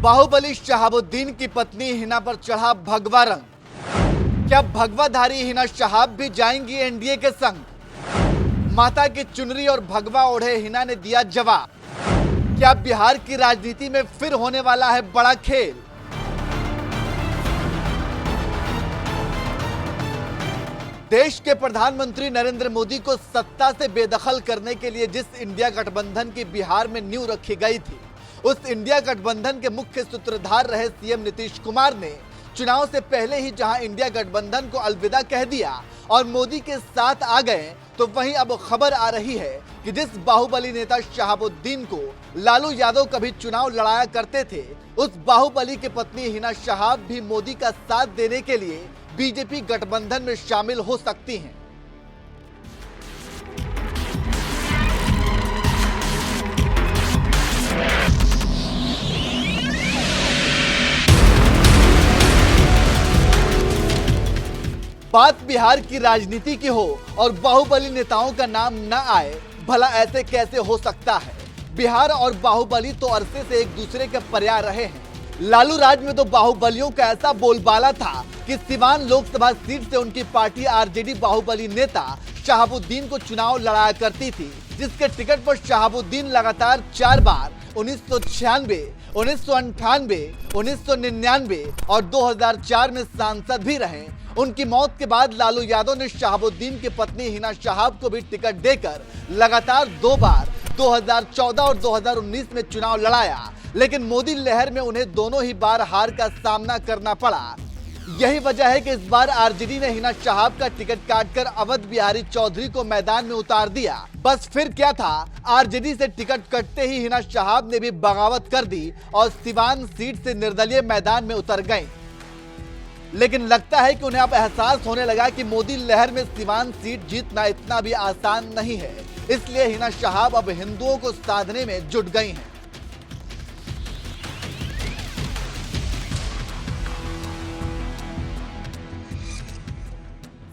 बाहुबली शहाबुद्दीन की पत्नी हिना पर चढ़ा भगवा रंग। क्या भगवाधारी हिना शहाब भी जाएंगी एनडीए के संग? माता की चुनरी और भगवा ओढ़े हिना ने दिया जवाब। क्या बिहार की राजनीति में फिर होने वाला है बड़ा खेल? देश के प्रधानमंत्री नरेंद्र मोदी को सत्ता से बेदखल करने के लिए जिस इंडिया गठबंधन की बिहार में नींव रखी गई थी, उस इंडिया गठबंधन के मुख्य सूत्रधार रहे सीएम नीतीश कुमार ने चुनाव से पहले ही जहां इंडिया गठबंधन को अलविदा कह दिया और मोदी के साथ आ गए, तो वहीं अब खबर आ रही है कि जिस बाहुबली नेता शहाबुद्दीन को लालू यादव कभी चुनाव लड़ाया करते थे, उस बाहुबली की पत्नी हिना शहाब भी मोदी का साथ देने के लिए बीजेपी गठबंधन में शामिल हो सकती हैं। बात बिहार की राजनीति की हो और बाहुबली नेताओं का नाम न आए, भला ऐसे कैसे हो सकता है? बिहार और बाहुबली तो अरसे से एक दूसरे के पर्याय रहे हैं। लालू राज में तो बाहुबलियों का ऐसा बोलबाला था कि सिवान लोकसभा सीट से उनकी पार्टी आरजेडी बाहुबली नेता शहाबुद्दीन को चुनाव लड़ाया करती थी, जिसके टिकट पर शहाबुद्दीन लगातार 4 बार 1996, 1998, 1999 और 2004 में सांसद भी रहे। उनकी मौत के बाद लालू यादव ने शहाबुद्दीन की पत्नी हिना शहाब को भी टिकट देकर लगातार 2 बार 2014 और 2019 में चुनाव लड़ाया, लेकिन मोदी लहर में उन्हें दोनों ही बार हार का सामना करना पड़ा। यही वजह है कि इस बार आरजेडी ने हिना शहाब का टिकट काटकर अवध बिहारी चौधरी को मैदान में उतार दिया। बस फिर क्या था, आरजेडी से टिकट कटते ही हिना शहाब ने भी बगावत कर दी और सिवान सीट से निर्दलीय मैदान में उतर गए। लेकिन लगता है कि उन्हें अब एहसास होने लगा कि मोदी लहर में सिवान सीट जीतना इतना भी आसान नहीं है, इसलिए हिना शहाब अब हिंदुओं को साधने में जुट गई हैं।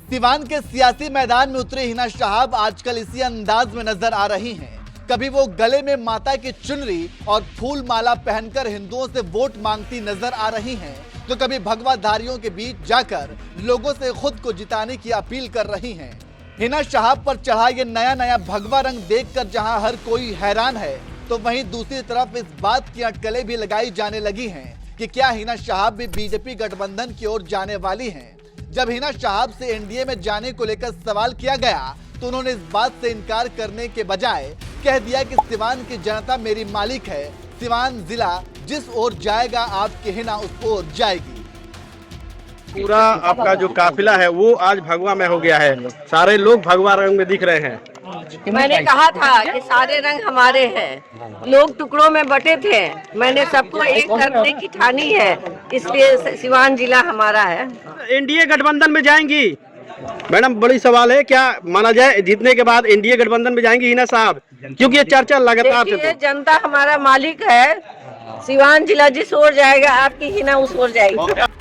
सिवान के सियासी मैदान में उतरे हिना शहाब आजकल इसी अंदाज में नजर आ रही हैं। कभी वो गले में माता की चुनरी और फूल माला पहनकर हिंदुओं से वोट मांगती नजर आ रही हैं, तो कभी भगवाधारियों के बीच जाकर लोगों से खुद को जिताने की अपील कर रही हैं। हिना शहाब पर चढ़ा ये नया नया भगवा रंग देखकर जहां हर कोई हैरान है, तो वहीं दूसरी तरफ इस बात की अटकलें भी लगाई जाने लगी हैं कि क्या हिना शहाब भी बीजेपी गठबंधन की ओर जाने वाली हैं। जब हिना शहाब से एनडीए में जाने को लेकर सवाल किया गया, तो उन्होंने इस बात से इनकार करने के बजाय कह दिया कि सिवान की जनता मेरी मालिक है, सिवान जिला जिस ओर जाएगा आपकी हिना उस ओर जाएगी। पूरा आपका जो काफिला है वो आज भगवा में हो गया है, सारे लोग भगवा रंग में दिख रहे हैं। मैंने कहा था कि सारे रंग हमारे हैं, लोग टुकड़ों में बटे थे, मैंने सबको एक करने की ठानी है, इसलिए सिवान जिला हमारा है। एनडीए गठबंधन में जाएंगी मैडम, बड़ी सवाल है, क्या माना जाए जीतने के बाद एनडीए गठबंधन में जाएंगी हिना साहब? क्योंकि ये चर्चा लगातार देखिए, जनता हमारा मालिक है, सिवान जिला जिस ओर जाएगा आपकी हिना उस ओर जाएगी।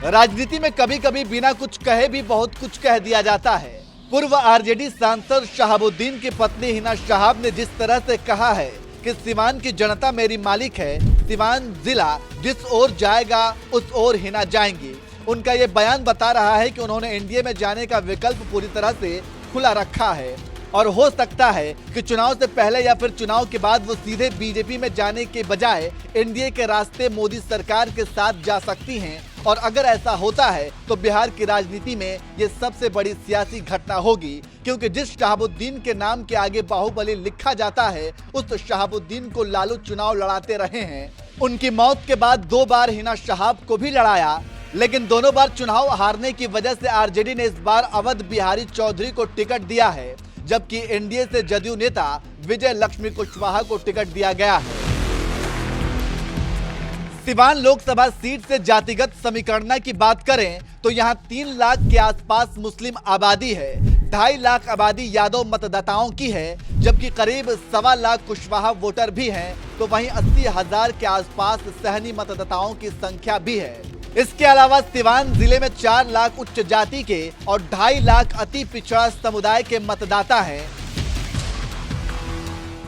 राजनीति में कभी कभी बिना कुछ कहे भी बहुत कुछ कह दिया जाता है। पूर्व आरजेडी सांसद शहाबुद्दीन की पत्नी हिना शहाब ने जिस तरह से कहा है कि सिवान की जनता मेरी मालिक है, सिवान जिला जिस ओर जाएगा उस ओर हिना जाएंगी, उनका ये बयान बता रहा है कि उन्होंने एनडीए में जाने का विकल्प पूरी तरह से खुला रखा है और हो सकता है कि चुनाव से पहले या फिर चुनाव के बाद वो सीधे बीजेपी में जाने के बजाय एनडीए के रास्ते मोदी सरकार के साथ जा सकती हैं। और अगर ऐसा होता है तो बिहार की राजनीति में ये सबसे बड़ी सियासी घटना होगी, क्योंकि जिस शहाबुद्दीन के नाम के आगे बाहुबली लिखा जाता है, उस शहाबुद्दीन को लालू चुनाव लड़ाते रहे हैं। उनकी मौत के बाद 2 बार हिना शहाब को भी लड़ाया, लेकिन दोनों बार चुनाव हारने की वजह से आरजेडी ने इस बार अवध बिहारी चौधरी को टिकट दिया है, जबकि एनडीए से जदयू नेता विजय लक्ष्मी कुशवाहा को टिकट दिया गया है। सिवान लोकसभा सीट से जातिगत समीकरण की बात करें तो यहां 3 लाख के आसपास मुस्लिम आबादी है, 2.5 लाख आबादी यादव मतदाताओं की है, जबकि करीब 1.25 लाख कुशवाहा वोटर भी हैं, तो वहीं 80,000 के आसपास सहनी मतदाताओं की संख्या भी है। इसके अलावा सिवान जिले में 4 लाख उच्च जाति के और 2.5 लाख अति पिछड़ा समुदाय के मतदाता हैं।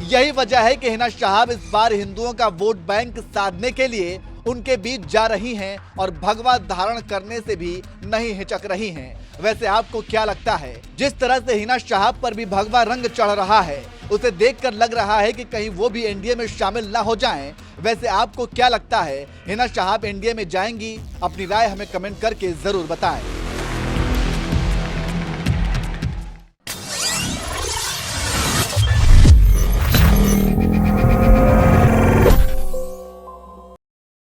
यही वजह है कि हिना शहाब इस बार हिंदुओं का वोट बैंक साधने के लिए उनके बीच जा रही हैं और भगवा धारण करने से भी नहीं हिचक रही हैं। वैसे आपको क्या लगता है, जिस तरह से हिना शहाब पर भी भगवा रंग चढ़ रहा है, उसे देखकर लग रहा है कि कहीं वो भी एनडीए में शामिल ना हो जाएं। वैसे आपको क्या लगता है, हिना शहाब एनडीए में जाएंगी? अपनी राय हमें कमेंट करके जरूर बताएं।